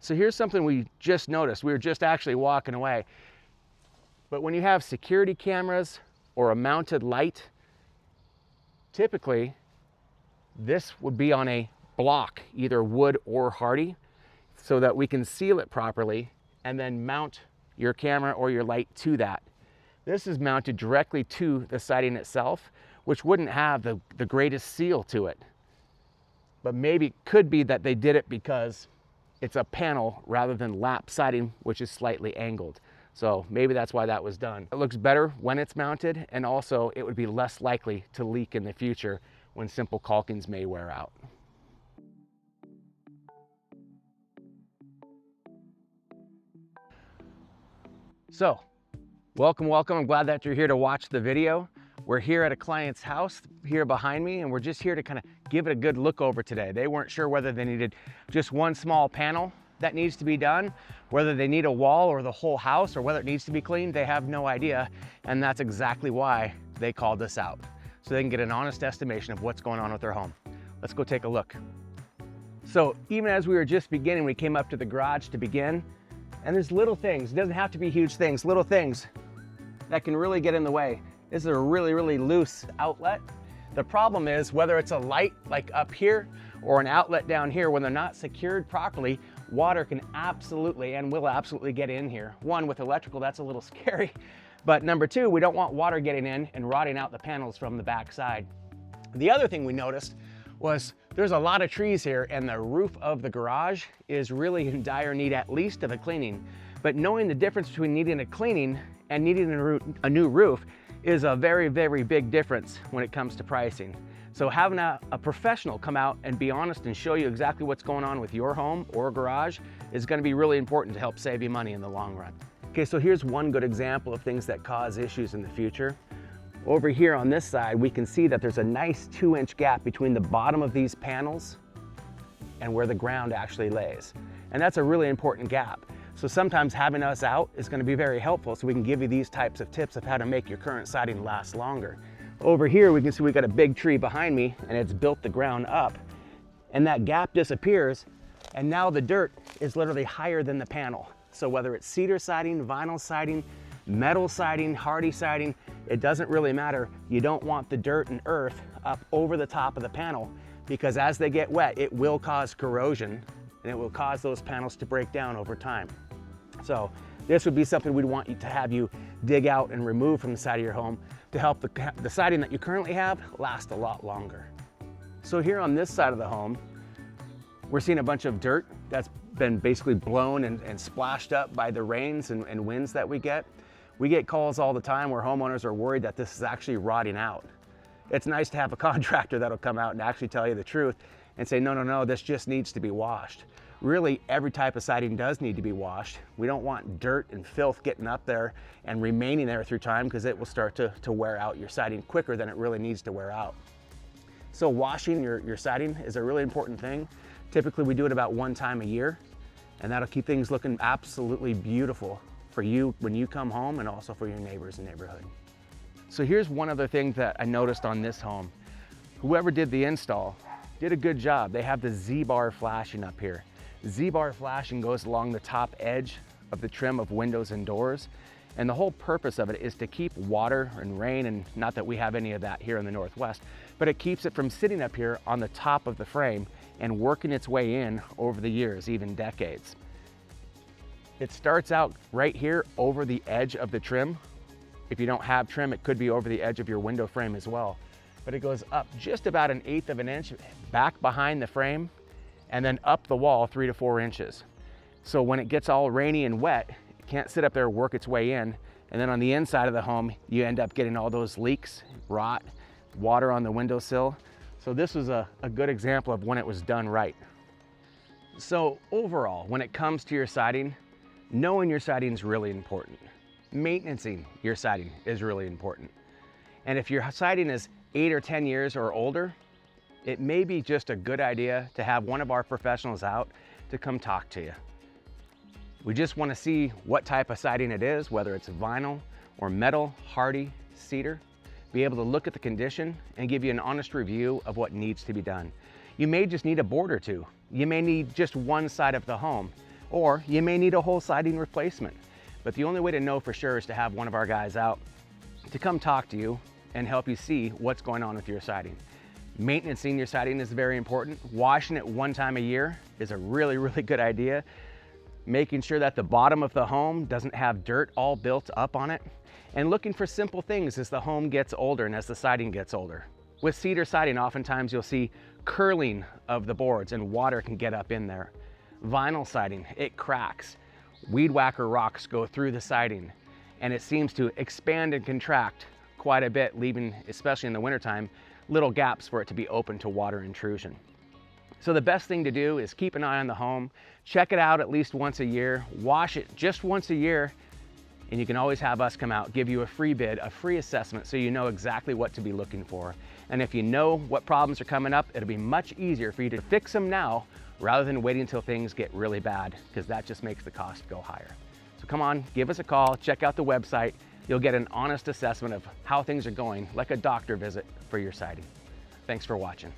So here's something we just noticed. We were just actually walking away. But when you have security cameras or a mounted light, typically this would be on a block, either wood or hardy, so that we can seal it properly and then mount your camera or your light to that. This is mounted directly to the siding itself, which wouldn't have the greatest seal to it. But maybe it could be that they did it because it's a panel rather than lap siding, which is slightly angled. So maybe that's why that was done. It looks better when it's mounted, and also it would be less likely to leak in the future when simple caulkings may wear out. So, welcome. I'm glad that you're here to watch the video. We're here at a client's house here behind me, and we're just here to kind of give it a good look over today. They weren't sure whether they needed just one small panel that needs to be done, whether they need a wall or the whole house, or whether it needs to be cleaned. They have no idea, and that's exactly why they called us out, so they can get an honest estimation of what's going on with their home. Let's go take a look. So even as we were just beginning, we came up to the garage to begin, and there's little things. It doesn't have to be huge things, little things that can really get in the way. This is a really loose outlet. The problem is whether it's a light like up here or an outlet down here, when they're not secured properly, water can absolutely and will absolutely get in here. One, with electrical, that's a little scary. But number two, we don't want water getting in and rotting out the panels from the back side. The other thing we noticed was there's a lot of trees here, and the roof of the garage is really in dire need at least of a cleaning. But knowing the difference between needing a cleaning and needing a new roof is a very big difference when it comes to pricing. So having a professional come out and be honest and show you exactly what's going on with your home or garage is going to be really important to help save you money in the long run. Okay, so here's one good example of things that cause issues in the future. Over here on this side, we can see that there's a nice 2-inch gap between the bottom of these panels and where the ground actually lays. And that's a really important gap. So sometimes having us out is going to be very helpful, so we can give you these types of tips of how to make your current siding last longer. Over here, we can see we got a big tree behind me, and it's built the ground up. And that gap disappears, and now the dirt is literally higher than the panel. So whether it's cedar siding, vinyl siding, metal siding, hardy siding, it doesn't really matter. You don't want the dirt and earth up over the top of the panel, because as they get wet, it will cause corrosion, and it will cause those panels to break down over time. So this would be something we'd want you to have you dig out and remove from the side of your home to help the siding that you currently have last a lot longer. So here on this side of the home, we're seeing a bunch of dirt that's been basically blown and splashed up by the rains and winds that we get. We get calls all the time where homeowners are worried that this is actually rotting out. It's nice to have a contractor that'll come out and actually tell you the truth and say, no, this just needs to be washed. Really, every type of siding does need to be washed. We don't want dirt and filth getting up there and remaining there through time, because it will start to wear out your siding quicker than it really needs to wear out. So washing your siding is a really important thing. Typically we do it about 1 time a year, and that'll keep things looking absolutely beautiful for you when you come home, and also for your neighbors and neighborhood. So here's one other thing that I noticed on this home. Whoever did the install did a good job. They have the Z-bar flashing up here. Z-bar flashing goes along the top edge of the trim of windows and doors. And the whole purpose of it is to keep water and rain, and not that we have any of that here in the Northwest, but it keeps it from sitting up here on the top of the frame and working its way in over the years, even decades. It starts out right here over the edge of the trim. If you don't have trim, it could be over the edge of your window frame as well. But it goes up just about 1/8 of an inch back behind the frame, and then up the wall 3 to 4 inches. So when it gets all rainy and wet, it can't sit up there and work its way in. And then on the inside of the home, you end up getting all those leaks, rot, water on the windowsill. So this was a good example of when it was done right. So overall, when it comes to your siding, knowing your siding is really important. Maintaining your siding is really important. And if your siding is 8 or 10 years or older, it may be just a good idea to have one of our professionals out to come talk to you. We just want to see what type of siding it is, whether it's vinyl or metal, hardy, cedar, be able to look at the condition and give you an honest review of what needs to be done. You may just need a board or two. You may need just one side of the home. or you may need a whole siding replacement. But the only way to know for sure is to have one of our guys out to come talk to you and help you see what's going on with your siding. Maintaining your siding is very important. Washing it one time a year is a really good idea. Making sure that the bottom of the home doesn't have dirt all built up on it. And looking for simple things as the home gets older and as the siding gets older. With cedar siding, oftentimes you'll see curling of the boards and water can get up in there. Vinyl siding, it cracks. Weed whacker rocks go through the siding and it seems to expand and contract quite a bit, leaving, especially in the wintertime, little gaps for it to be open to water intrusion. So the best thing to do is keep an eye on the home, check it out at least once a year, wash it just once a year, and you can always have us come out, give you a free bid, a free assessment, so you know exactly what to be looking for. And if you know what problems are coming up, it'll be much easier for you to fix them now rather than waiting until things get really bad, because that just makes the cost go higher. So come on, give us a call, check out the website. You'll get an honest assessment of how things are going, like a doctor visit for your siding. Thanks for watching.